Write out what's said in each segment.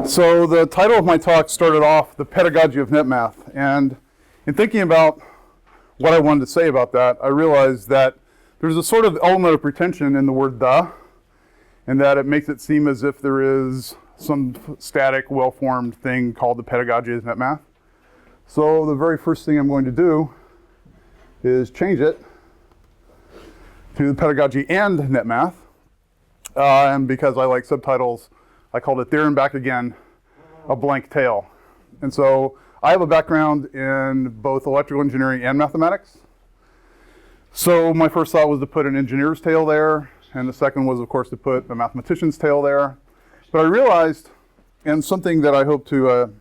So the title of my talk started off the Pedagogy of NetMath, and in thinking about what I wanted to say about that, I realized that there's a sort of element of pretension in the word "the," and that it makes it seem as if there is some static, well-formed thing called the Pedagogy of NetMath. So the very first thing I'm going to do is change it to the Pedagogy and NetMath, and because I like subtitles, I called it There and Back Again, a Blank Tale. And so I have a background in both electrical engineering and mathematics. So my first thought was to put an engineer's tale there, and the second was, of course, to put a mathematician's tale there. But I realized, and something that I hope to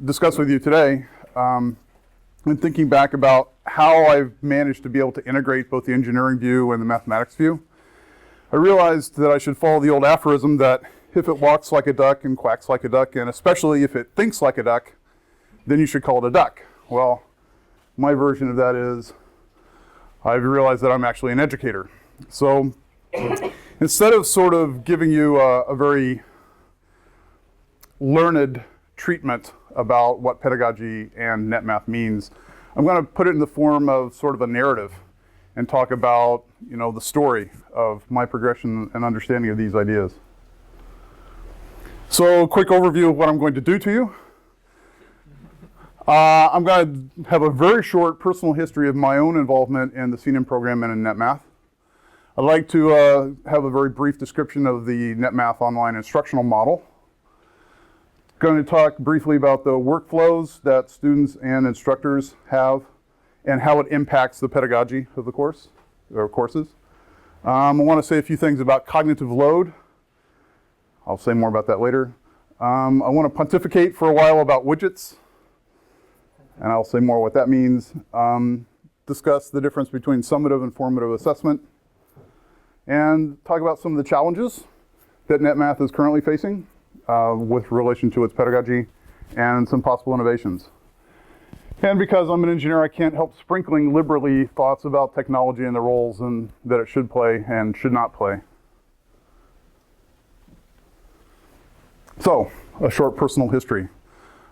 discuss with you today, in thinking back about how I've managed to be able to integrate both the engineering view and the mathematics view, I realized that I should follow the old aphorism that if it walks like a duck and quacks like a duck, and especially if it thinks like a duck, then you should call it a duck. Well, my version of that is I've realized that I'm actually an educator. So instead of sort of giving you a very learned treatment about what pedagogy and NetMath means, I'm going to put it in the form of sort of a narrative and talk about, the story of my progression and understanding of these ideas. So a quick overview of what I'm going to do to you. I'm going to have a very short personal history of my own involvement in the CNM program and in NetMath. I'd like to have a very brief description of the NetMath online instructional model. Going to talk briefly about the workflows that students and instructors have and how it impacts the pedagogy of the course or courses. I want to say a few things about cognitive load. I'll say more about that later. I want to pontificate for a while about widgets, and I'll say more what that means. Discuss the difference between summative and formative assessment, and talk about some of the challenges that NetMath is currently facing with relation to its pedagogy and some possible innovations. And because I'm an engineer, I can't help sprinkling liberally thoughts about technology and the roles and that it should play and should not play. So, a short personal history.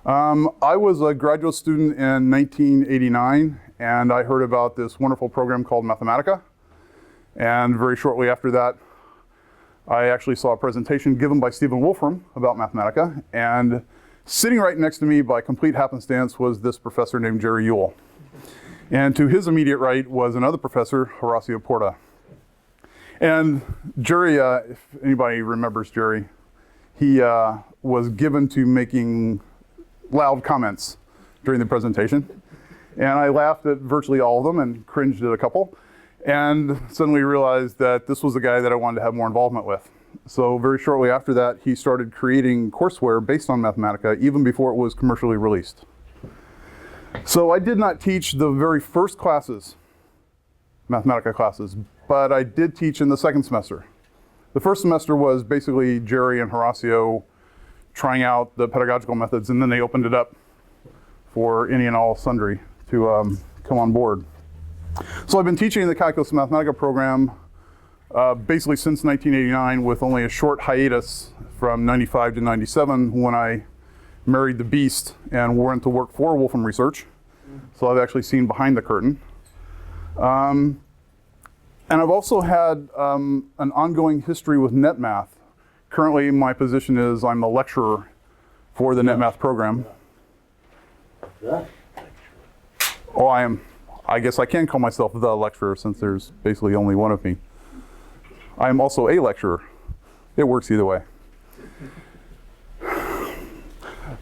I was a graduate student in 1989, and I heard about this wonderful program called Mathematica. And very shortly after that, I actually saw a presentation given by Stephen Wolfram about Mathematica, and sitting right next to me by complete happenstance was this professor named Jerry Ewell. And to his immediate right was another professor, Horacio Porta. And Jerry, if anybody remembers Jerry, he was given to making loud comments during the presentation. And I laughed at virtually all of them and cringed at a couple. And suddenly realized that this was the guy that I wanted to have more involvement with. So very shortly after that, he started creating courseware based on Mathematica even before it was commercially released. So I did not teach the very first classes, Mathematica classes, but I did teach in the second semester. The first semester was basically Jerry and Horacio trying out the pedagogical methods, and then they opened it up for any and all sundry to come on board. So I've been teaching the Calculus Mathematica program basically since 1989, with only a short hiatus from 95 to 97 when I married the beast and went to work for Wolfram Research. So I've actually seen behind the curtain. And I've also had an ongoing history with NetMath. Currently, my position is I'm a lecturer for the NetMath program. Oh, I am. I guess I can call myself the lecturer since there's basically only one of me. I am also a lecturer. It works either way.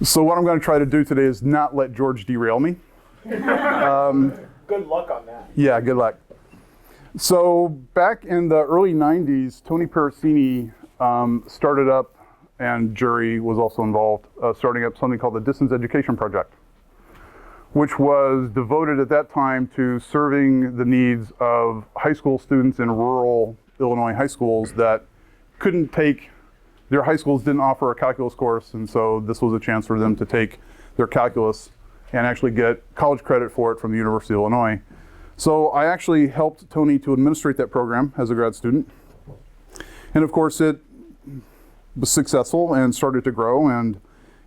So what I'm going to try to do today is not let George derail me. Good luck on that. Yeah, good luck. So back in the early 90s, Tony Parasini started up, and Jerry was also involved, starting up something called the Distance Education Project, which was devoted at that time to serving the needs of high school students in rural Illinois high schools that couldn't take, their high schools didn't offer a calculus course, and so this was a chance for them to take their calculus and actually get college credit for it from the University of Illinois. So I actually helped Tony to administrate that program as a grad student. And of course it was successful and started to grow, and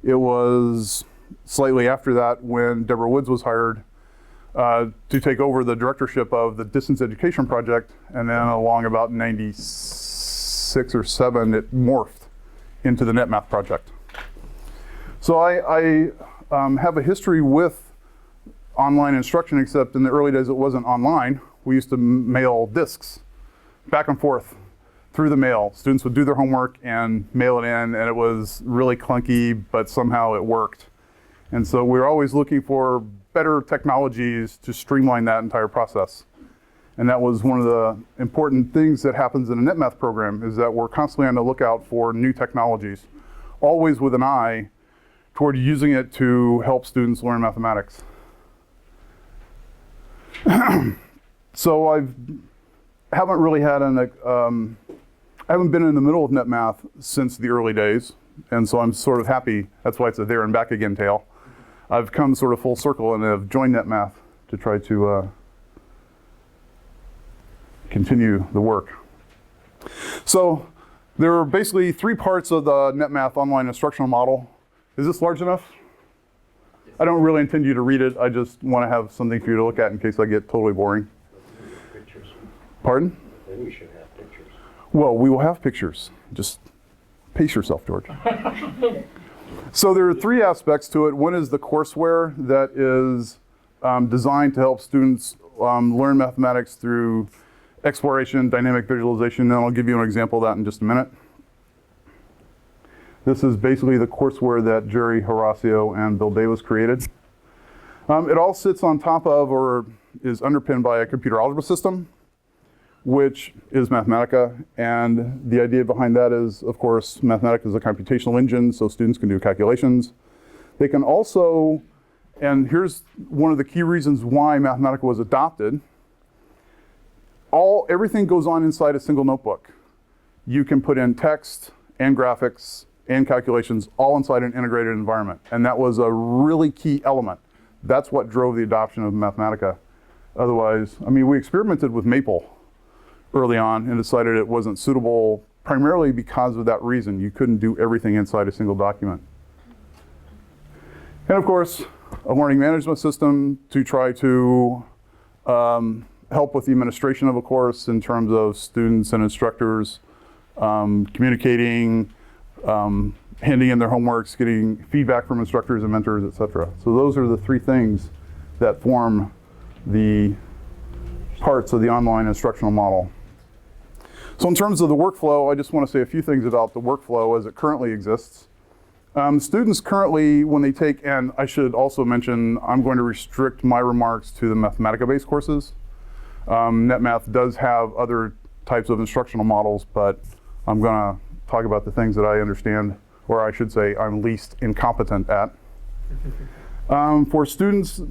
it was slightly after that when Deborah Woods was hired to take over the directorship of the distance education project, and then along about 96 or 7, it morphed into the NetMath project. So I have a history with online instruction, except in the early days it wasn't online. We used to mail discs back and forth through the mail. Students would do their homework and mail it in, and it was really clunky, but somehow it worked. And so we were always looking for better technologies to streamline that entire process. And that was one of the important things that happens in a NetMath program, is that we're constantly on the lookout for new technologies, always with an eye toward using it to help students learn mathematics. So I haven't really had I haven't been in the middle of NetMath since the early days, and so I'm sort of happy. That's why it's a there and back again tale. I've come sort of full circle and have joined NetMath to try to continue the work. So there are basically 3 parts of the NetMath online instructional model. Is this large enough? I don't really intend you to read it. I just want to have something for you to look at in case I get totally boring. Pictures. Pardon? Then we should have pictures. Well, we will have pictures. Just pace yourself, George. So there are 3 aspects to it. One is the courseware that is designed to help students learn mathematics through exploration, dynamic visualization, and I'll give you an example of that in just a minute. This is basically the courseware that Jerry Horacio and Bill Davis created. It all sits on top of or is underpinned by a computer algebra system, which is Mathematica. And the idea behind that is, of course, Mathematica is a computational engine, so students can do calculations. They can also, and here's one of the key reasons why Mathematica was adopted, everything goes on inside a single notebook. You can put in text and graphics and calculations all inside an integrated environment. And that was a really key element. That's what drove the adoption of Mathematica. Otherwise, I mean, we experimented with Maple early on and decided it wasn't suitable primarily because of that reason. You couldn't do everything inside a single document. And of course, a learning management system to try to help with the administration of a course in terms of students and instructors communicating, handing in their homeworks, getting feedback from instructors and mentors, etc. So those are the 3 things that form the parts of the online instructional model. So in terms of the workflow, I just want to say a few things about the workflow as it currently exists. Students currently, when they take, and I should also mention, I'm going to restrict my remarks to the Mathematica-based courses. NetMath does have other types of instructional models, but I'm going to talk about the things that I understand, or I should say I'm least incompetent at. For students,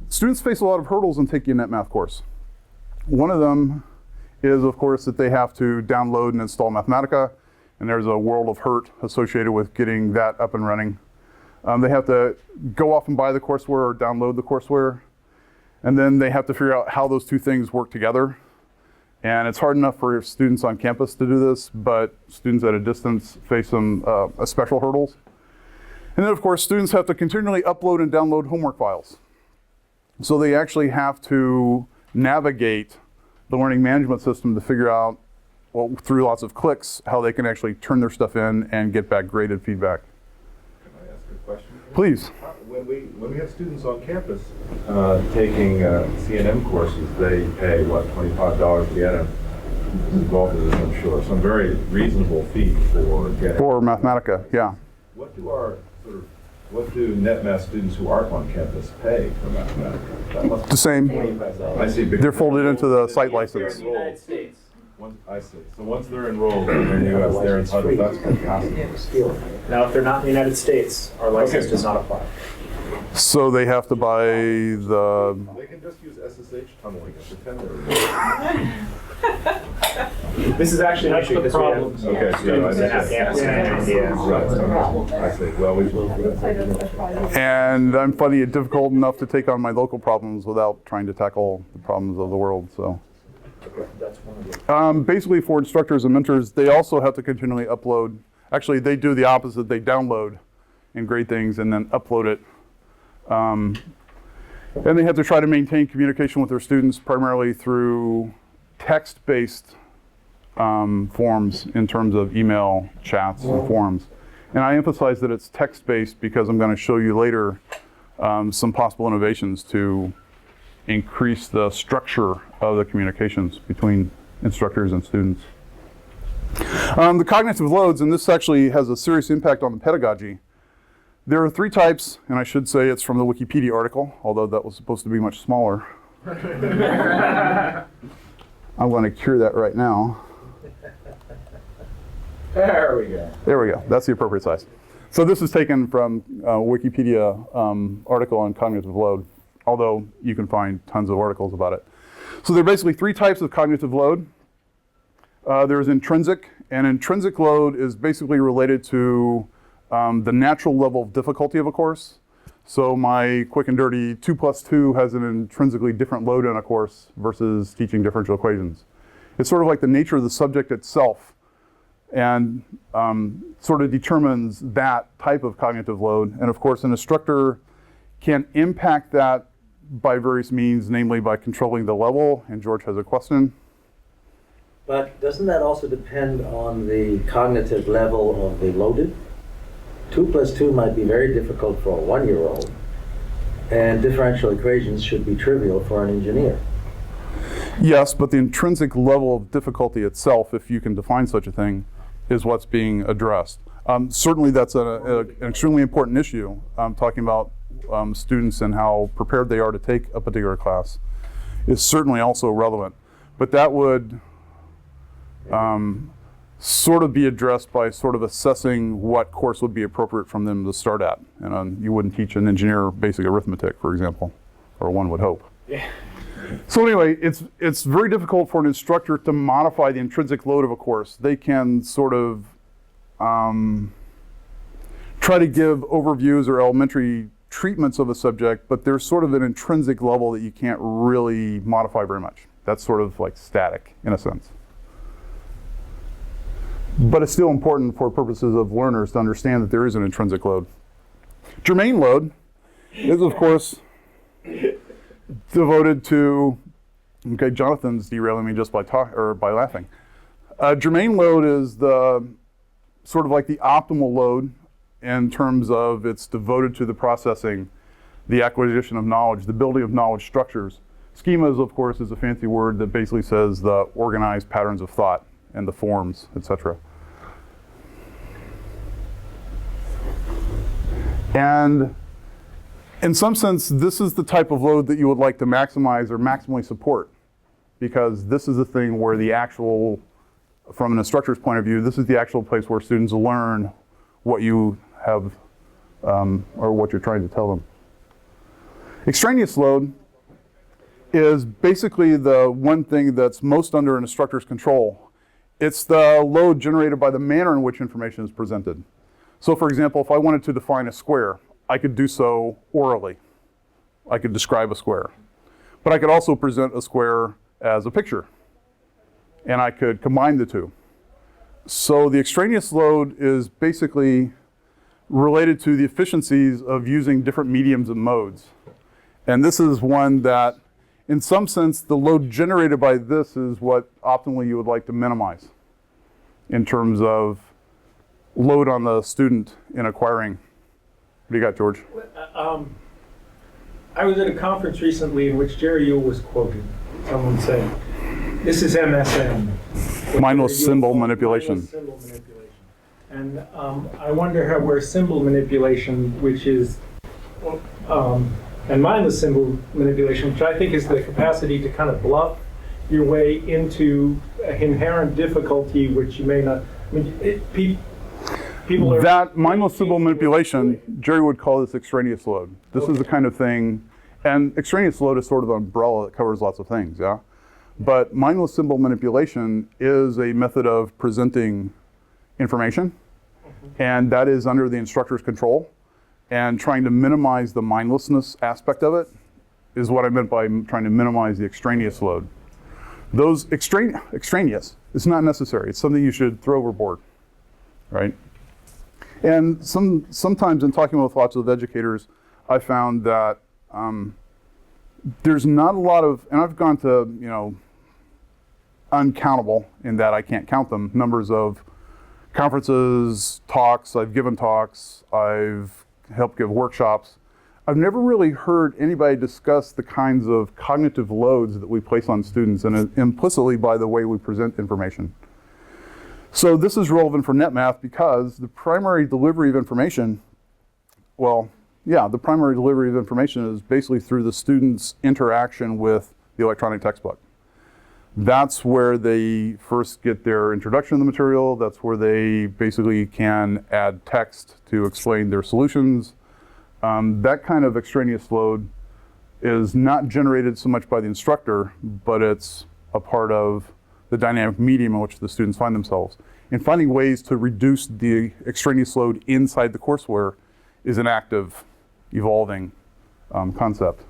students face a lot of hurdles in taking a NetMath course. One of them is, of course, that they have to download and install Mathematica, and there's a world of hurt associated with getting that up and running. They have to go off and buy the courseware or download the courseware, and then they have to figure out how those 2 things work together. And it's hard enough for students on campus to do this, but students at a distance face some special hurdles. And then, of course, students have to continually upload and download homework files. So they actually have to navigate the learning management system to figure out, well, through lots of clicks, how they can actually turn their stuff in and get back graded feedback. Can I ask a question? Please. When we have students on campus taking C&M courses, they pay, what, $25 to get them involved in this, I'm sure. Some very reasonable fee for getting. For Mathematica, yeah. What do NetMath students who aren't on campus pay for Mathematica? That must be The same. I see. They're folded into the site license. United States. I see. So once they're enrolled in the U.S., they're entitled. That's fantastic. Now, if they're not in the United States, our license does not apply. So they have to buy the. They can just use SSH tunneling and pretend they're. This is actually an issue because we have Okay, students in Afghanistan and India. Right. I see. Well, we. And I'm finding it difficult enough to take on my local problems without trying to tackle the problems of the world. So. That's one of the. Basically, for instructors and mentors, they also have to continually upload. Actually, they do the opposite. They download and grade things and then upload it. And they have to try to maintain communication with their students primarily through text-based forms in terms of email, chats, and forums. And I emphasize that it's text-based because I'm going to show you later some possible innovations to increase the structure of the communications between instructors and students. The cognitive loads, and this actually has a serious impact on the pedagogy. There are 3 types, and I should say it's from the Wikipedia article, although that was supposed to be much smaller. I'm going to cure that right now. There we go. There we go. That's the appropriate size. So this is taken from Wikipedia article on cognitive load, although you can find tons of articles about it. So there are basically 3 types of cognitive load. There's intrinsic, and intrinsic load is basically related to the natural level of difficulty of a course. So my quick and dirty 2 + 2 has an intrinsically different load in a course versus teaching differential equations. It's sort of like the nature of the subject itself and sort of determines that type of cognitive load. And of course, an instructor can impact that by various means, namely by controlling the level. And George has a question. But doesn't that also depend on the cognitive level of the loaded? 2 + 2 might be very difficult for a 1-year-old, and differential equations should be trivial for an engineer. Yes, but the intrinsic level of difficulty itself, if you can define such a thing, is what's being addressed. Certainly that's an extremely important issue. I'm talking about students and how prepared they are to take a particular class is certainly also relevant. But that would sort of be addressed by sort of assessing what course would be appropriate from them to start at. And you wouldn't teach an engineer basic arithmetic, for example, or one would hope. Yeah. So anyway, it's very difficult for an instructor to modify the intrinsic load of a course. They can sort of try to give overviews or elementary treatments of a subject, but there's sort of an intrinsic level that you can't really modify very much. That's sort of like static in a sense. But it's still important for purposes of learners to understand that there is an intrinsic load. Germane load is, of course, devoted to, okay, Jonathan's derailing me just by laughing. Germane load is the sort of like the optimal load in terms of it's devoted to the processing, the acquisition of knowledge, the building of knowledge structures. Schemas, of course, is a fancy word that basically says the organized patterns of thought and the forms, etc. And in some sense, this is the type of load that you would like to maximize or maximally support, because this is the thing where the actual, from an instructor's point of view, this is the actual place where students learn what you have or what you're trying to tell them. Extraneous load is basically the one thing that's most under an instructor's control. It's the load generated by the manner in which information is presented. So for example, if I wanted to define a square, I could do so orally. I could describe a square. But I could also present a square as a picture. And I could combine the two. So the extraneous load is basically related to the efficiencies of using different mediums and modes. And this is one that, in some sense, the load generated by this is what optimally you would like to minimize in terms of load on the student in acquiring. What do you got, George? I was at a conference recently in which Jerry Yule was quoted. Someone said, "This is MSM." Mindless symbol manipulation. Mindless symbol manipulation. And I wonder where symbol manipulation, which is, and mindless symbol manipulation, which I think is the capacity to kind of bluff your way into inherent difficulty, which you may not. I mean, people are. That mindless symbol manipulation, Jerry would call this extraneous load. This is the kind of thing, and extraneous load is sort of an umbrella that covers lots of things, yeah? But mindless symbol manipulation is a method of presenting information, and that is under the instructor's control. And trying to minimize the mindlessness aspect of it is what I meant by trying to minimize the extraneous load. Those extraneous, it's not necessary. It's something you should throw overboard, right? And sometimes in talking with lots of educators, I found that there's not a lot of, and I've gone to, uncountable in that I can't count them, numbers of conferences, talks, I've given talks, I've helped give workshops. I've never really heard anybody discuss the kinds of cognitive loads that we place on students, and implicitly by the way we present information. So this is relevant for NetMath because the primary delivery of information, the primary delivery of information is basically through the student's interaction with the electronic textbook. That's where they first get their introduction to the material. That's where they basically can add text to explain their solutions. That kind of extraneous load is not generated so much by the instructor, but it's a part of the dynamic medium in which the students find themselves. And finding ways to reduce the extraneous load inside the courseware is an active, evolving concept.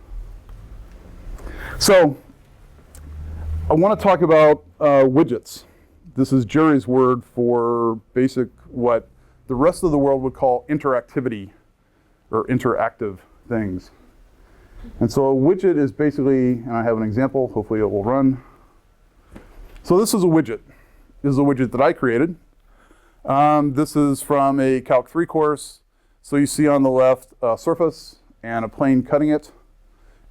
So I want to talk about widgets. This is Jerry's word for what the rest of the world would call interactivity or interactive things. And so a widget is basically, and I have an example, hopefully it will run. So this is a widget. This is a widget that I created. This is from a Calc 3 course. So you see on the left a surface and a plane cutting it.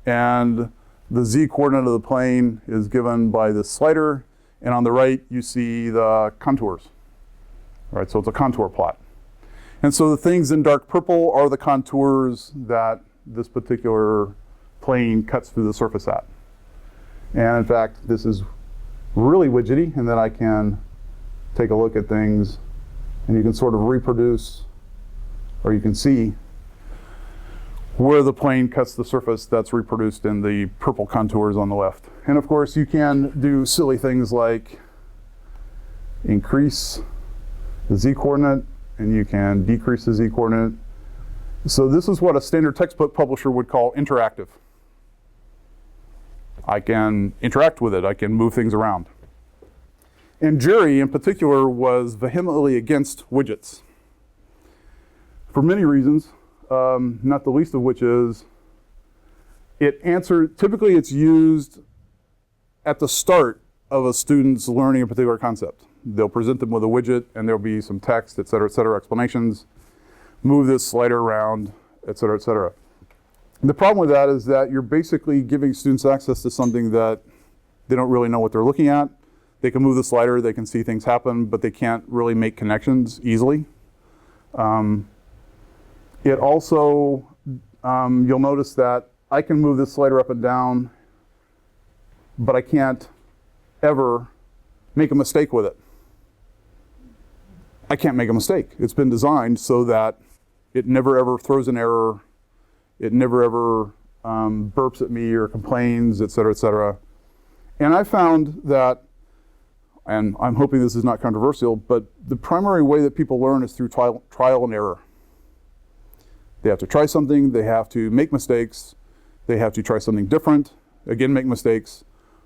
And the z-coordinate of the plane is given by this slider. And on the right, you see the contours. All right, so it's a contour plot. And so the things in dark purple are the contours that this particular plane cuts through the surface at. And in fact, this is really widgety, and then I can take a look at things, and you can sort of reproduce, or you can see where the plane cuts the surface that's reproduced in the purple contours on the left. And of course, you can do silly things like increase the z-coordinate, and you can decrease the z-coordinate. So this is what a standard textbook publisher would call interactive. I can interact with it. I can move things around. And Jerry, in particular, was vehemently against widgets for many reasons, not the least of which is typically it's used at the start of a student's learning a particular concept. They'll present them with a widget, and there'll be some text, et cetera, explanations. Move this slider around, et cetera. The problem with that is that you're basically giving students access to something that they don't really know what they're looking at. They can move the slider, they can see things happen, but they can't really make connections easily. It also, you'll notice that I can move this slider up and down, but I can't ever make a mistake with it. I can't make a mistake. It's been designed so that it never ever throws an error. It never ever burps at me or complains, et cetera. And I found that, and I'm hoping this is not controversial, but the primary way that people learn is through trial and error. They have to try something, they have to make mistakes, they have to try something different, again make mistakes,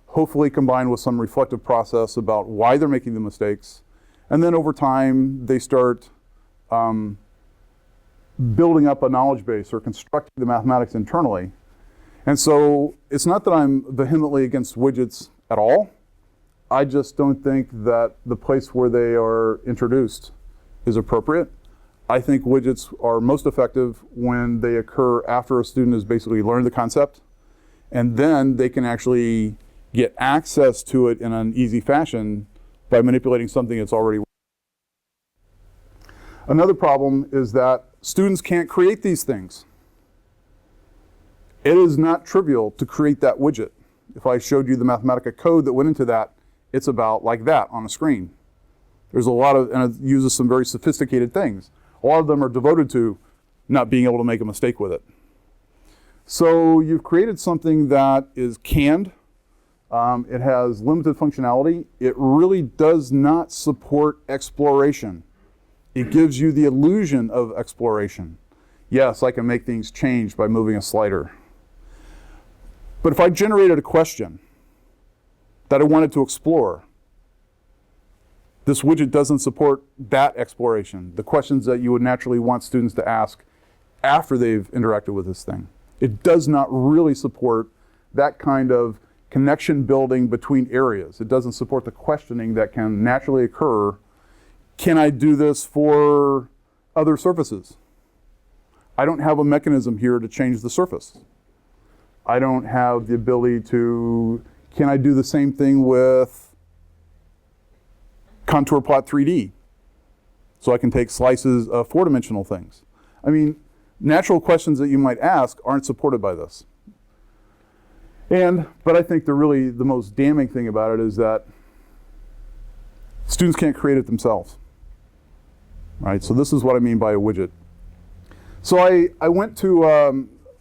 hopefully combined with some reflective process about why they're making the mistakes. And then over time, they start building up a knowledge base or constructing the mathematics internally. And so it's not that I'm vehemently against widgets at all. I just don't think that the place where they are introduced is appropriate. I think widgets are most effective when they occur after a student has basically learned the concept, and then they can actually get access to it in an easy fashion by manipulating something that's already. Another problem is that students can't create these things. It is not trivial to create that widget. If I showed you the Mathematica code that went into that, it's about like that on a screen. There's a lot of, and it uses some very sophisticated things. A lot of them are devoted to not being able to make a mistake with it. So you've created something that is canned. It has limited functionality. It really does not support exploration. It gives you the illusion of exploration. Yes, I can make things change by moving a slider. But if I generated a question that I wanted to explore, This widget doesn't support that exploration, the questions that you would naturally want students to ask after they've interacted with this thing. It does not really support that kind of connection building between areas. It doesn't support the questioning that can naturally occur. Can I do this for other surfaces? I don't have a mechanism here to change the surface. I don't have the ability to, can I do the same thing with contour plot 3D? So I can take slices of four-dimensional things. I mean, natural questions that you might ask aren't supported by this. But I think the most damning thing about it is that students can't create it themselves. Right? So this is what I mean by a widget. So I went to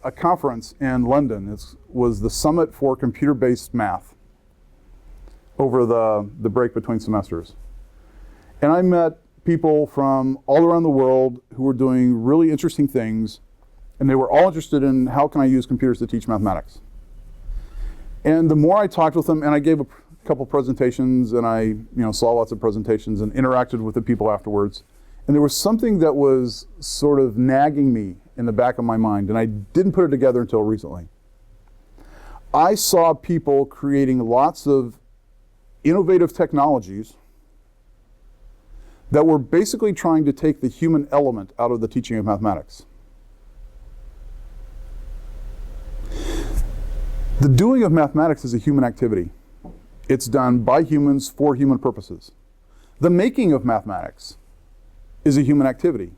a conference in London. It was the Summit for Computer-Based Math over the break between semesters. And I met people from all around the world who were doing really interesting things, and they were all interested in how can I use computers to teach mathematics. And the more I talked with them, and I gave a couple presentations, and I saw lots of presentations and interacted with the people afterwards, and there was something that was sort of nagging me in the back of my mind, and I didn't put it together until recently. I saw people creating lots of innovative technologies that were basically trying to take the human element out of the teaching of mathematics. The doing of mathematics is a human activity. It's done by humans for human purposes. The making of mathematics is a human activity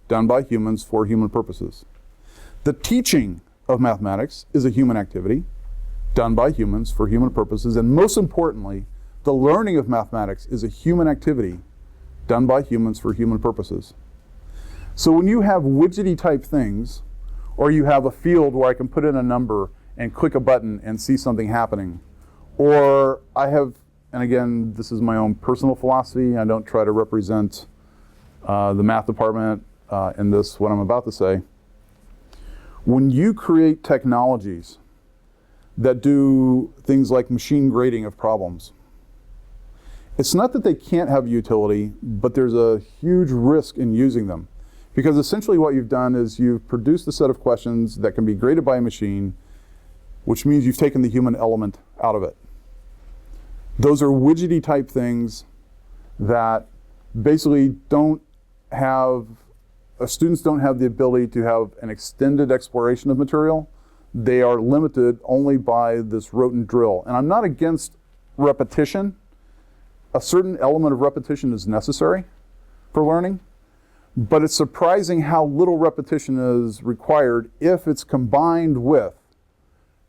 done by humans for human purposes. The teaching of mathematics is a human activity done by humans for human purposes. And most importantly, the learning of mathematics is a human activity done by humans for human purposes. So when you have widgety type things, or you have a field where I can put in a number and click a button and see something happening, or I have, and again, this is my own personal philosophy, I don't try to represent the math department in this, what I'm about to say. When you create technologies that do things like machine grading of problems, it's not that they can't have utility, but there's a huge risk in using them. Because essentially what you've done is you've produced a set of questions that can be graded by a machine, which means you've taken the human element out of it. Those are widgety type things that basically don't have, students don't have the ability to have an extended exploration of material. They are limited only by this rote and drill. And I'm not against repetition. A certain element of repetition is necessary for learning, but it's surprising how little repetition is required if it's combined with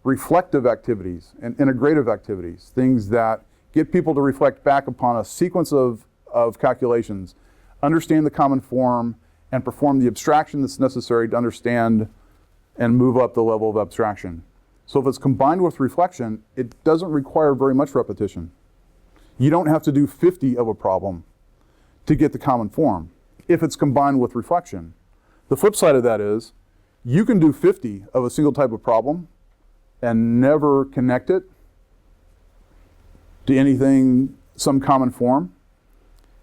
reflective activities and integrative activities, things that get people to reflect back upon a sequence of calculations, understand the common form, and perform the abstraction that's necessary to understand and move up the level of abstraction. So if it's combined with reflection, it doesn't require very much repetition. You don't have to do 50 of a problem to get the common form if it's combined with reflection. The flip side of that is you can do 50 of a single type of problem and never connect it to anything, some common form,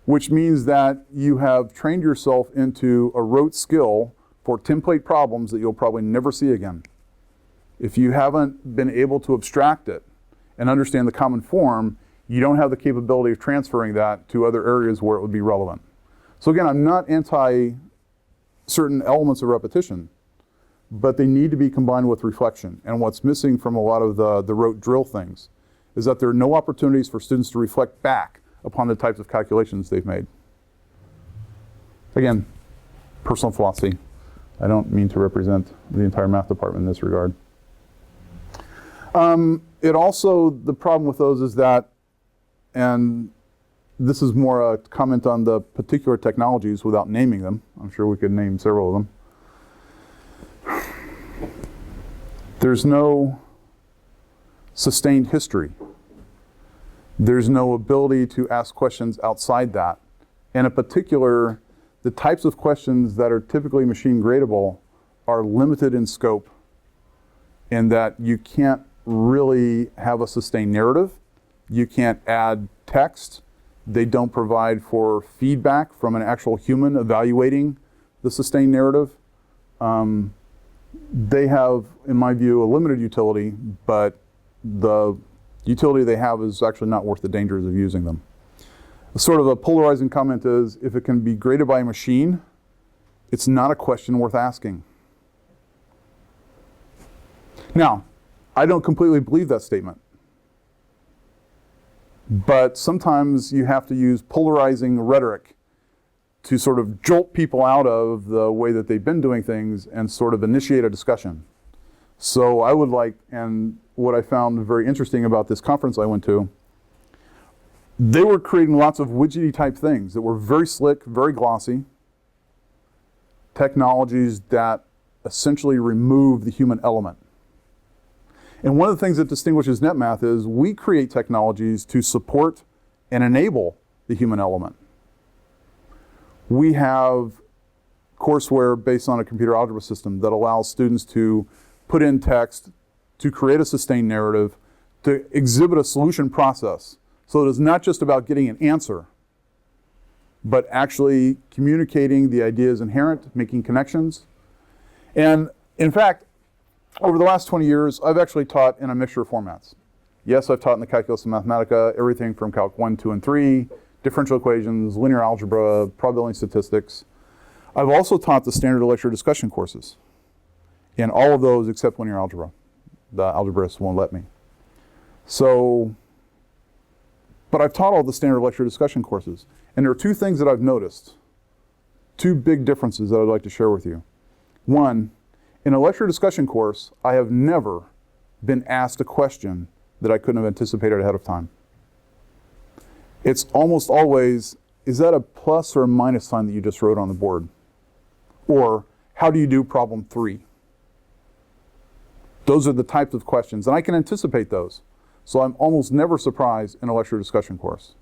which means that you have trained yourself into a rote skill for template problems that you'll probably never see again. If you haven't been able to abstract it and understand the common form, you don't have the capability of transferring that to other areas where it would be relevant. So again, I'm not anti certain elements of repetition, but they need to be combined with reflection. And what's missing from a lot of the rote drill things is that there are no opportunities for students to reflect back upon the types of calculations they've made. Again, personal philosophy. I don't mean to represent the entire math department in this regard. It also, the problem with those is that, and this is more a comment on the particular technologies without naming them. I'm sure we could name several of them. There's no sustained history. There's no ability to ask questions outside that. And in particular, the types of questions that are typically machine gradable are limited in scope in that you can't really have a sustained narrative. You can't add text. They don't provide for feedback from an actual human evaluating the sustained narrative. They have, in my view, a limited utility, but the utility they have is actually not worth the dangers of using them. Sort of a polarizing comment is, if it can be graded by a machine, it's not a question worth asking. Now, I don't completely believe that statement. But sometimes you have to use polarizing rhetoric to sort of jolt people out of the way that they've been doing things and sort of initiate a discussion. So I would like, and what I found very interesting about this conference I went to, they were creating lots of widgety type things that were very slick, very glossy, technologies that essentially remove the human element. And one of the things that distinguishes NetMath is we create technologies to support and enable the human element. We have courseware based on a computer algebra system that allows students to put in text, to create a sustained narrative, to exhibit a solution process. So it is not just about getting an answer, but actually communicating the ideas inherent, making connections. And in fact, over the last 20 years, I've actually taught in a mixture of formats. Yes, I've taught in the Calculus of Mathematica, everything from Calc 1, 2, and 3, differential equations, linear algebra, probability statistics. I've also taught the standard lecture discussion courses in all of those except linear algebra. The algebraists won't let me. So, but I've taught all the standard lecture discussion courses. And there are two things that I've noticed, two big differences that I'd like to share with you. One, in a lecture discussion course, I have never been asked a question that I couldn't have anticipated ahead of time. It's almost always, is that a plus or a minus sign that you just wrote on the board? Or, how do you do problem 3? Those are the types of questions, and I can anticipate those. So I'm almost never surprised in a lecture discussion course.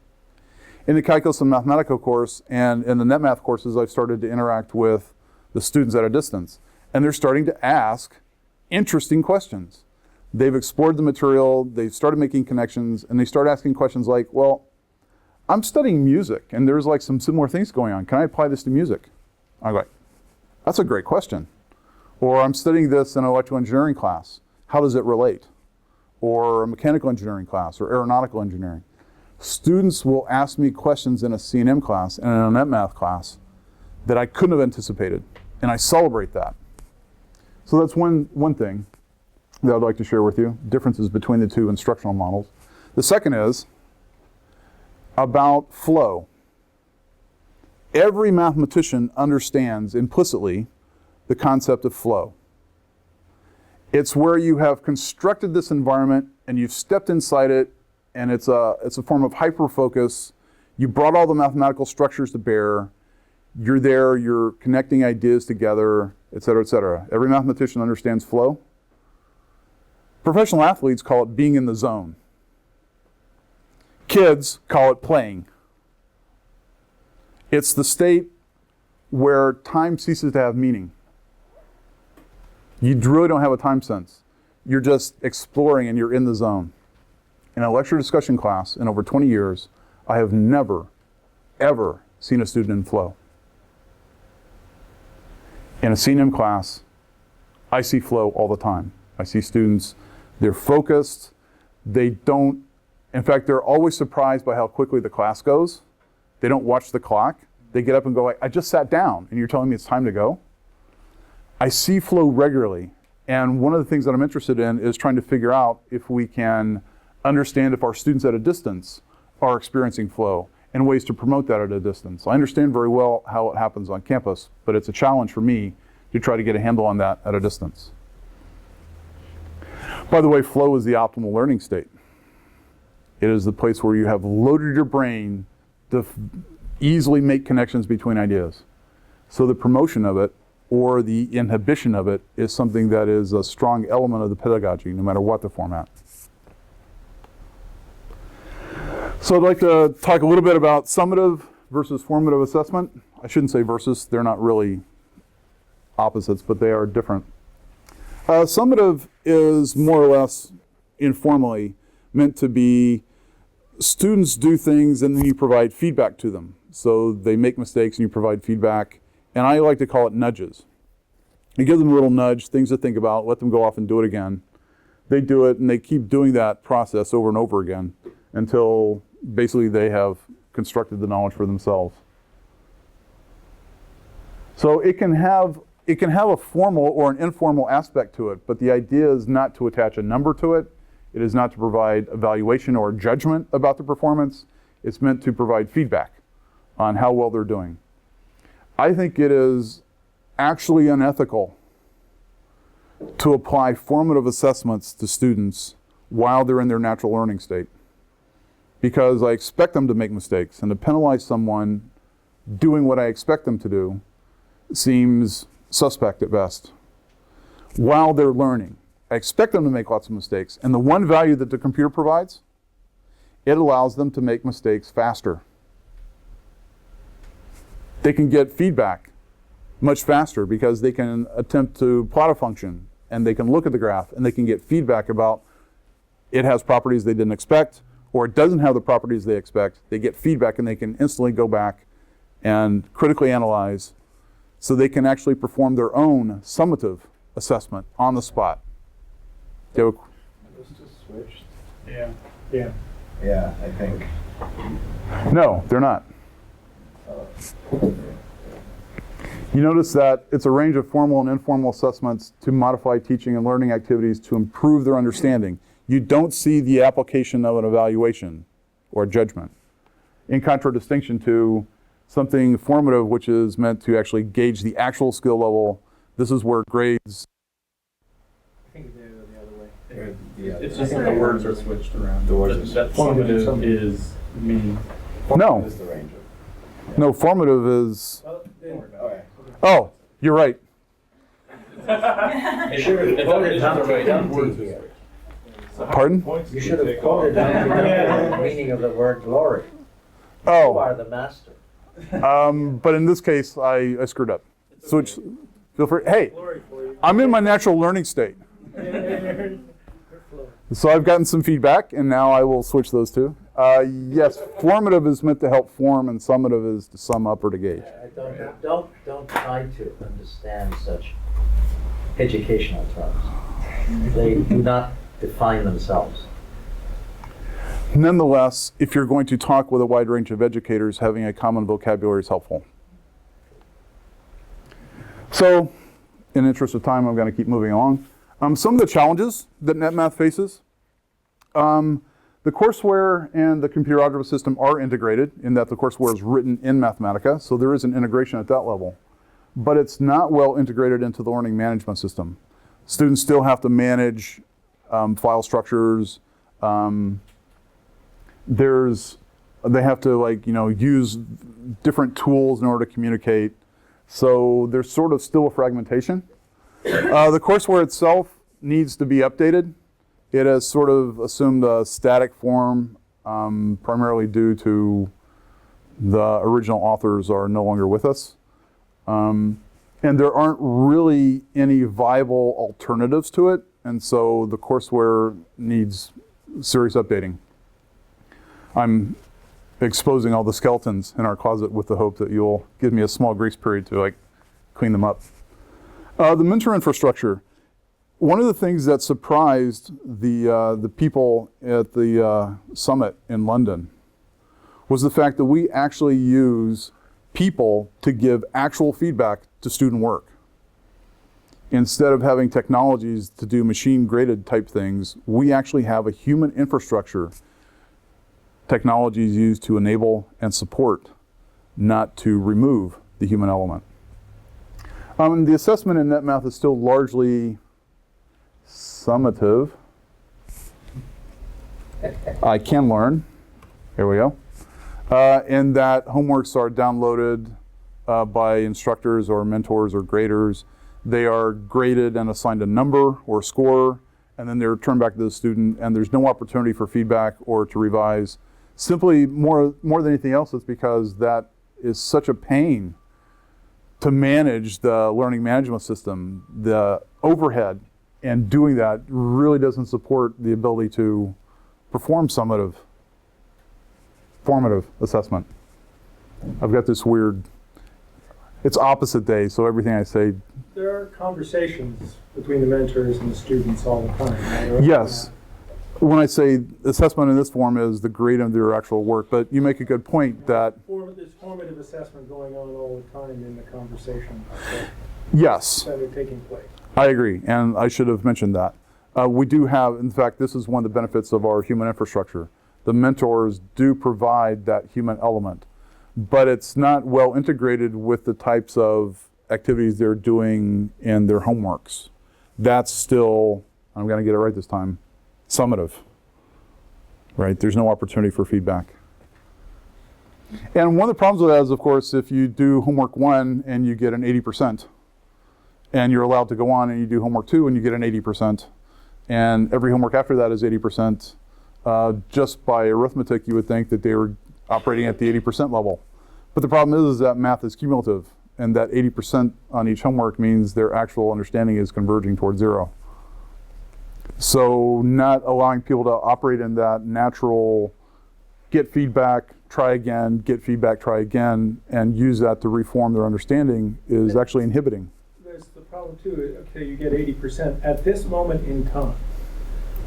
In the Calculus of Mathematica course and in the NetMath courses, I've started to interact with the students at a distance. And they're starting to ask interesting questions. They've explored the material, they've started making connections, and they start asking questions like, well, I'm studying music, and there's like some similar things going on. Can I apply this to music? I'm like, that's a great question. Or I'm studying this in an electrical engineering class. How does it relate? Or a mechanical engineering class, or aeronautical engineering. Students will ask me questions in a C&M class and in a NetMath class that I couldn't have anticipated, and I celebrate that. So that's one thing that I'd like to share with you, differences between the two instructional models. The second is about flow. Every mathematician understands implicitly the concept of flow. It's where you have constructed this environment and you've stepped inside it, and it's a form of hyper-focus. You brought all the mathematical structures to bear. You're there, you're connecting ideas together, et cetera, et cetera. Every mathematician understands flow. Professional athletes call it being in the zone. Kids call it playing. It's the state where time ceases to have meaning. You really don't have a time sense. You're just exploring and you're in the zone. In a lecture discussion class in over 20 years, I have never, ever seen a student in flow. In a C&M class, I see flow all the time. I see students, they're focused, they don't, in fact, they're always surprised by how quickly the class goes. They don't watch the clock. They get up and go, I just sat down and you're telling me it's time to go? I see flow regularly. And one of the things that I'm interested in is trying to figure out if we can understand if our students at a distance are experiencing flow and ways to promote that at a distance. I understand very well how it happens on campus, but it's a challenge for me to try to get a handle on that at a distance. By the way, flow is the optimal learning state. It is the place where you have loaded your brain to easily make connections between ideas. So the promotion of it or the inhibition of it is something that is a strong element of the pedagogy, no matter what the format. So I'd like to talk a little bit about summative versus formative assessment. I shouldn't say versus, they're not really opposites, but they are different. Summative is more or less informally meant to be students do things and then you provide feedback to them. So they make mistakes and you provide feedback. And I like to call it nudges. You give them a little nudge, things to think about, let them go off and do it again. They do it and they keep doing that process over and over again until basically they have constructed the knowledge for themselves. So it can have a formal or an informal aspect to it, but the idea is not to attach a number to it. It is not to provide evaluation or judgment about the performance. It's meant to provide feedback on how well they're doing. I think it is actually unethical to apply formative assessments to students while they're in their natural learning state, because I expect them to make mistakes, and to penalize someone doing what I expect them to do seems suspect at best. While they're learning, I expect them to make lots of mistakes, and the one value that the computer provides, it allows them to make mistakes faster. They can get feedback much faster because they can attempt to plot a function, and they can look at the graph, and they can get feedback about it has properties they didn't expect, or it doesn't have the properties they expect. They get feedback and they can instantly go back and critically analyze, so they can actually perform their own summative assessment on the spot. Those just switched? Yeah. Yeah, I think. No, they're not. You notice that it's a range of formal and informal assessments to modify teaching and learning activities to improve their understanding. You don't see the application of an evaluation or judgment, in contradistinction to something formative, which is meant to actually gauge the actual skill level. This is where grades. I think they're the other way. Yeah. It's just that the words are switched around. The words are That formative is meaning. No, This is the range of. no, formative is, Okay. oh, you're right. You should have quoted Humphrey Dumpty here. Pardon? You should have quoted Humphrey Dumpty, the meaning of the word glory. You Oh, are the master. but in this case, I screwed up. Switch, feel free. Hey, I'm in my natural learning state. So I've gotten some feedback, and now I will switch those two. Yes, formative is meant to help form, and summative is to sum up or to gauge. Don't try to understand such educational terms. They do not define themselves. Nonetheless, if you're going to talk with a wide range of educators, having a common vocabulary is helpful. So, in the interest of time, I'm going to keep moving along. Some of the challenges that NetMath faces. The courseware and the computer algebra system are integrated in that the courseware is written in Mathematica, so there is an integration at that level. But it's not well integrated into the learning management system. Students still have to manage file structures. They have to use different tools in order to communicate. So there's sort of still a fragmentation. The courseware itself needs to be updated. It has sort of assumed a static form, primarily due to the original authors are no longer with us. And there aren't really any viable alternatives to it, and so the courseware needs serious updating. I'm exposing all the skeletons in our closet with the hope that you'll give me a small grace period to clean them up. The mentor infrastructure. One of the things that surprised the people at the summit in London was the fact that we actually use people to give actual feedback to student work. Instead of having technologies to do machine-graded type things, we actually have a human infrastructure, technologies used to enable and support, not to remove the human element. The assessment in NetMath is still largely summative. I can learn. Here we go. And that homeworks are downloaded by instructors or mentors or graders. They are graded and assigned a number or score, and then they're returned back to the student, and there's no opportunity for feedback or to revise. Simply, more than anything else, it's because that is such a pain to manage the learning management system. The overhead and doing that really doesn't support the ability to perform summative formative assessment. I've got this weird, it's opposite day, so everything I say, There are conversations between the mentors and the students all the time, right? yes. When I say assessment in this form is the grade of their actual work, but you make a good point that, There's formative assessment going on all the time in the conversation yes, that are taking place. I agree, and I should have mentioned that. We do have, in fact, this is one of the benefits of our human infrastructure. The mentors do provide that human element, but it's not well integrated with the types of activities they're doing in their homeworks. That's still, I'm going to get it right this time, summative, right? There's no opportunity for feedback. And one of the problems with that is, of course, if you do homework 1 and you get an 80%, and you're allowed to go on and you do homework 2 and you get an 80%, and every homework after that is 80%, just by arithmetic you would think that they were operating at the 80% level. But the problem is that math is cumulative, and that 80% on each homework means their actual understanding is converging towards 0. So not allowing people to operate in that natural get feedback, try again, get feedback, try again, and use that to reform their understanding is actually inhibiting. There's the problem too, okay, you get 80% at this moment in time,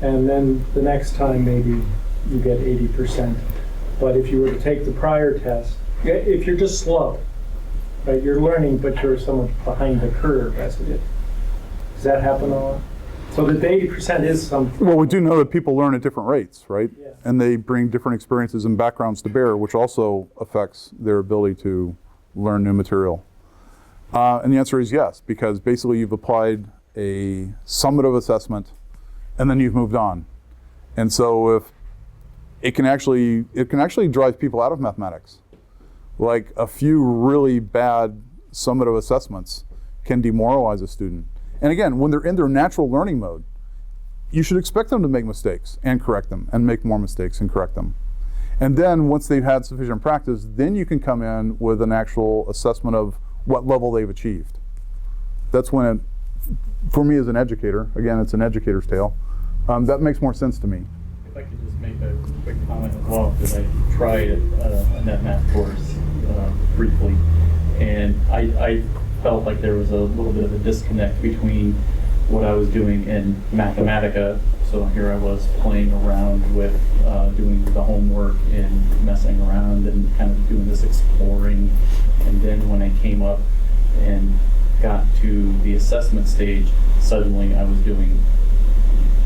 and then the next time maybe you get 80%. But if you were to take the prior test, if you're just slow, right, you're learning, but you're somewhat behind the curve as it is. Does that happen a lot? So that the 80% is something. Well, we do know that people learn at different rates, right? Yeah. And they bring different experiences and backgrounds to bear, which also affects their ability to learn new material. And the answer is yes, because basically you've applied a summative assessment and then you've moved on. And so if it can actually drive people out of mathematics. Like a few really bad summative assessments can demoralize a student. And again, when they're in their natural learning mode, you should expect them to make mistakes and correct them, and make more mistakes and correct them. And then once they've had sufficient practice, then you can come in with an actual assessment of what level they've achieved. That's when it, for me as an educator, again, it's an educator's tale, that makes more sense to me. If I could just make a quick comment as well, because I tried a NetMath course briefly, and I felt like there was a little bit of a disconnect between what I was doing in Mathematica. So here I was playing around with doing the homework and messing around and kind of doing this exploring. And then when I came up and got to the assessment stage, suddenly I was doing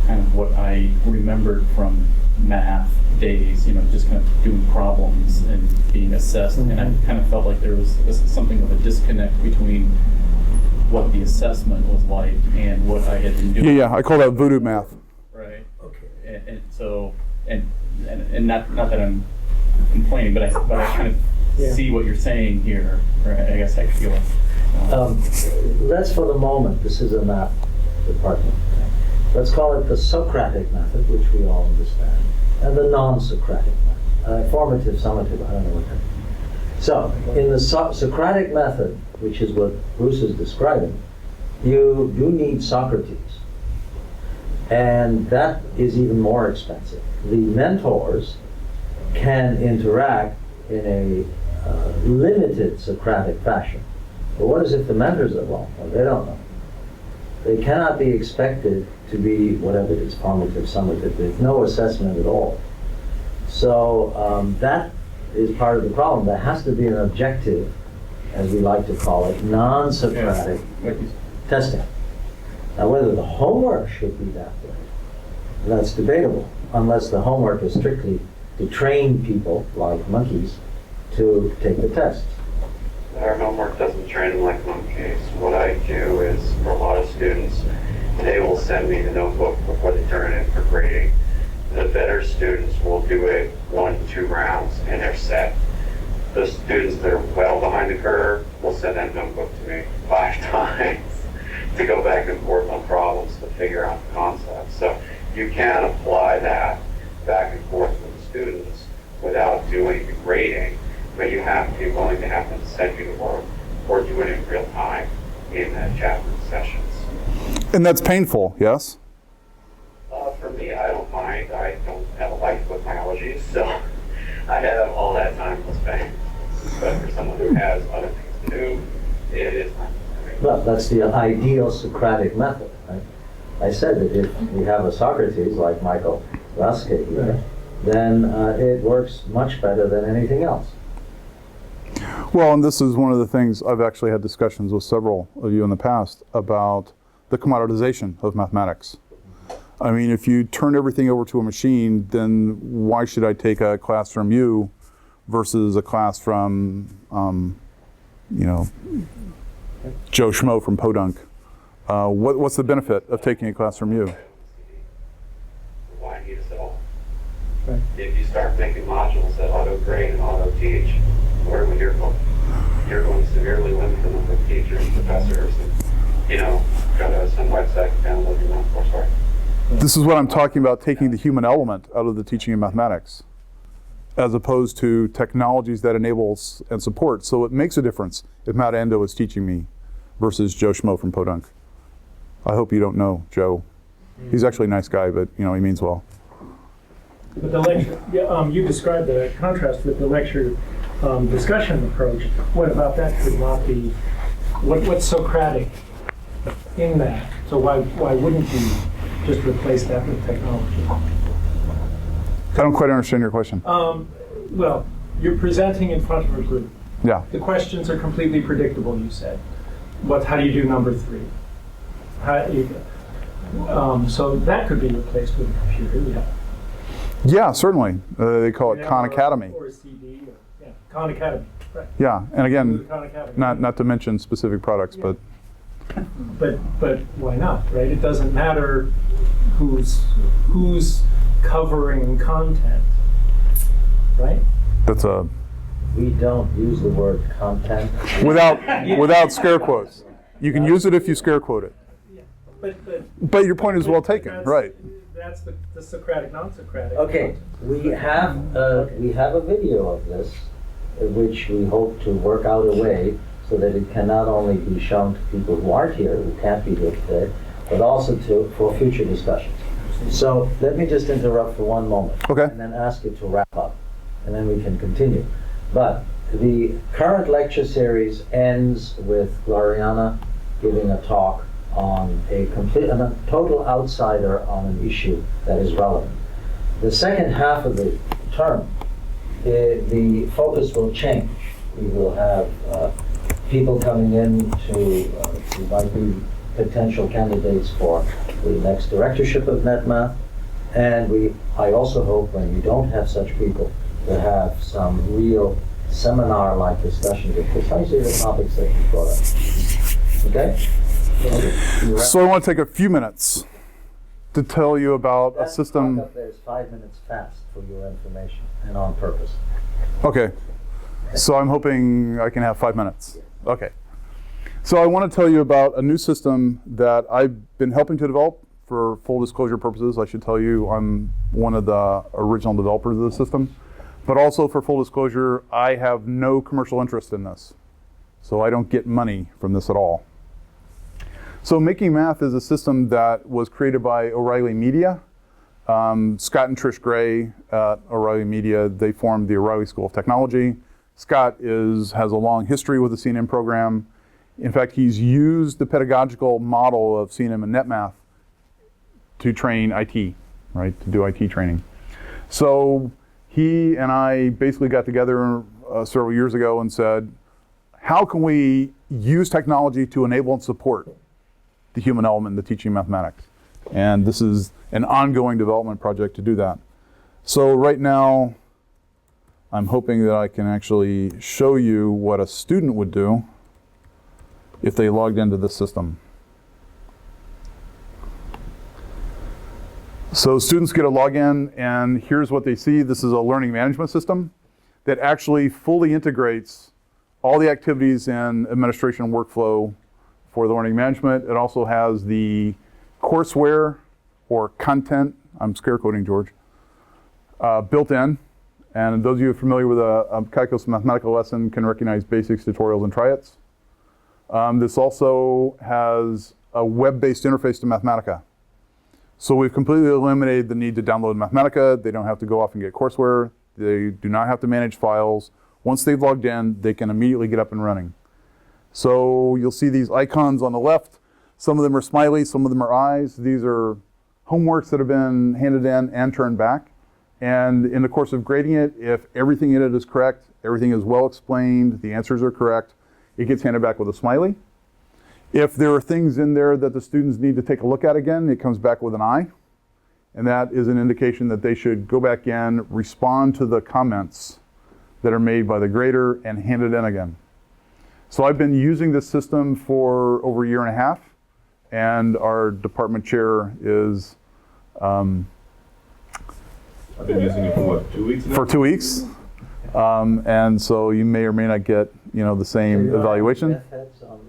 kind of what I remembered from math days, you know, just kind of doing problems and being assessed. And I kind of felt like there was something of a disconnect between what the assessment was like and what I had been doing. Yeah, I call that voodoo math. Right. Okay. And so, and not that I'm complaining, but I kind of see what you're saying here, or I guess I feel it. Let's for the moment, this is a math department. Let's call it the Socratic method, which we all understand, and the non-Socratic method. Formative, summative, I don't know what that is. So, in the Socratic method, which is what Bruce is describing, you do need Socrates. And that is even more expensive. The mentors can interact in a limited Socratic fashion. But what is if the mentors are wrong? Well, they don't know. They cannot be expected to be whatever it is, formative, summative. There's no assessment at all. So that is part of the problem. There has to be an objective, as we like to call it, non-Socratic testing. Now, whether the homework should be that way, that's debatable, unless the homework is strictly to train people, like monkeys, to take the tests. Our homework doesn't train them like monkeys. What I do is, for a lot of students, they will send me the notebook before they turn it in for grading. The better students will do it 1-2 rounds and they're set. The students that are well behind the curve will send that notebook to me 5 times to go back and forth on problems to figure out the concepts. So you can apply that back and forth with the students without doing the grading, but you have to be willing to have them send you the work or do it in real time in chapter sessions. And that's painful, yes? For me, I don't mind. I don't have a life with biology, so I have all that time to spend. But for someone who has other things to do, it is not. Well, that's the ideal Socratic method, right? I said that if we have a Socrates like Michael Laske here, then it works much better than anything else. Well, and this is one of the things I've actually had discussions with several of you in the past about the commoditization of mathematics. I mean, if you turn everything over to a machine, then why should I take a class from you versus a class from, you know, Joe Schmo from Podunk? What's the benefit of taking a class from you? Why need us at all? Right. If you start making modules that auto-grade and auto-teach, where would your go? You're going to severely limit the number of teachers, professors, and, you know, go to some website, download your own courseware. This is what I'm talking about, taking the human element out of the teaching of mathematics, as opposed to technologies that enables and support. So it makes a difference if Matt Ando is teaching me versus Joe Schmo from Podunk. I hope you don't know Joe. He's actually a nice guy, but you know, he means well. But the lecture, you described the contrast with the lecture discussion approach. What about that could not be, what's Socratic in that? So why wouldn't you just replace that with technology? I don't quite understand your question. Well, you're presenting in front of a group. Yeah. The questions are completely predictable, you said. How do you do number 3? So that could be replaced with a computer, yeah. Yeah, certainly. They call it Khan Academy. Or a CD, or, yeah, Khan Academy, right. Yeah, and again, Khan Academy. not to mention specific products, Yeah. but But why not, right? It doesn't matter who's covering content, right? that's a We don't use the word content. without scare quotes. You can use it if you scare quote it. But your point is well taken, that's, right? That's the Socratic, non-Socratic. Okay, we have a video of this, which we hope to work out a way so that it can not only be shown to people who aren't here, who can't be here today, but also for future discussions. So let me just interrupt for one moment. Okay. And then ask you to wrap up, and then we can continue. But the current lecture series ends with Gloriana giving a talk on a total outsider on an issue that is relevant. The second half of the term, the focus will change. We will have people coming in who might be potential candidates for the next directorship of NetMath, and I also hope, when we don't have such people, to have some real seminar-like discussions of precisely the topics that you brought up. Okay? So I want to take a few minutes to tell you about a system. That there's 5 minutes fast for your information, and on purpose. Okay. So I'm hoping I can have 5 minutes. Okay. So I want to tell you about a new system that I've been helping to develop. For full disclosure purposes, I should tell you I'm one of the original developers of the system. But also for full disclosure, I have no commercial interest in this. So I don't get money from this at all. So MakingMath is a system that was created by O'Reilly Media. Scott and Trish Gray at O'Reilly Media, they formed the O'Reilly School of Technology. Scott has a long history with the CNN program. In fact, he's used the pedagogical model of CNN and NetMath to train IT, right, to do IT training. So he and I basically got together several years ago and said, how can we use technology to enable and support the human element in the teaching of mathematics? And this is an ongoing development project to do that. So right now, I'm hoping that I can actually show you what a student would do if they logged into the system. So students get a login, and here's what they see. This is a learning management system that actually fully integrates all the activities and administration workflow for the learning management. It also has the courseware or content, I'm scare coding George, built in. And those of you familiar with a calculus mathematical lesson can recognize basics, tutorials, and try-its. This also has a web-based interface to Mathematica. So we've completely eliminated the need to download Mathematica. They don't have to go off and get courseware. They do not have to manage files. Once they've logged in, they can immediately get up and running. So you'll see these icons on the left. Some of them are smiley, some of them are eyes. These are homeworks that have been handed in and turned back. And in the course of grading it, if everything in it is correct, everything is well explained, the answers are correct, it gets handed back with a smiley. If there are things in there that the students need to take a look at again, it comes back with an eye. And that is an indication that they should go back in, respond to the comments that are made by the grader, and hand it in again. So I've been using this system for over a year and a half, and our department chair is I've been using it for what, 2 weeks now? for 2 weeks. And so you may or may not get, the same evaluation. Math heads on,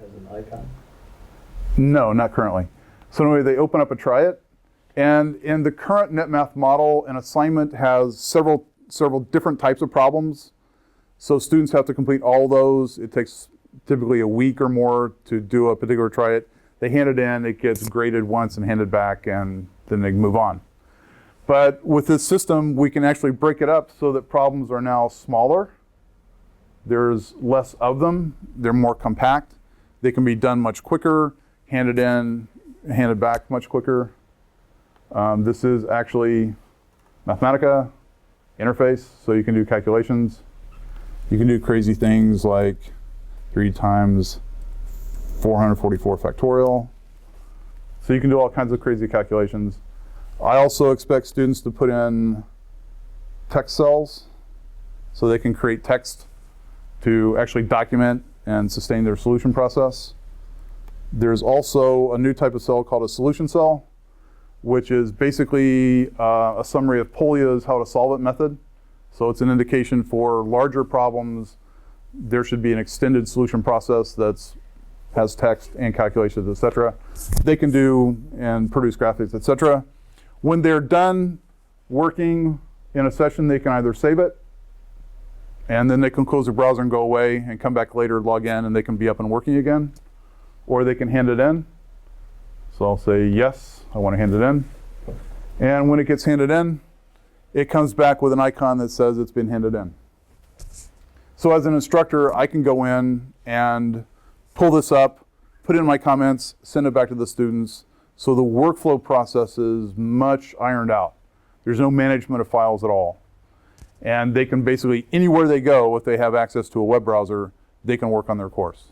as an icon? No, not currently. So anyway, they open up a try it. And in the current NetMath model, an assignment has several different types of problems. So students have to complete all those. It takes typically a week or more to do a particular try it. They hand it in, it gets graded once and handed back, and then they move on. But with this system, we can actually break it up so that problems are now smaller. There's less of them. They're more compact. They can be done much quicker, handed in, handed back much quicker. This is actually Mathematica interface, so you can do calculations. You can do crazy things like 3 times 444 factorial. So you can do all kinds of crazy calculations. I also expect students to put in text cells so they can create text to actually document and sustain their solution process. There's also a new type of cell called a solution cell, which is basically a summary of Polya's how to solve it method. So it's an indication for larger problems, there should be an extended solution process that has text and calculations, etc. They can do and produce graphics, etc. When they're done working in a session, they can either save it, and then they can close the browser and go away and come back later, log in, and they can be up and working again. Or they can hand it in. So I'll say, yes, I want to hand it in. And when it gets handed in, it comes back with an icon that says it's been handed in. So as an instructor, I can go in and pull this up, put in my comments, send it back to the students. So the workflow process is much ironed out. There's no management of files at all. And they can basically, anywhere they go, if they have access to a web browser, they can work on their course.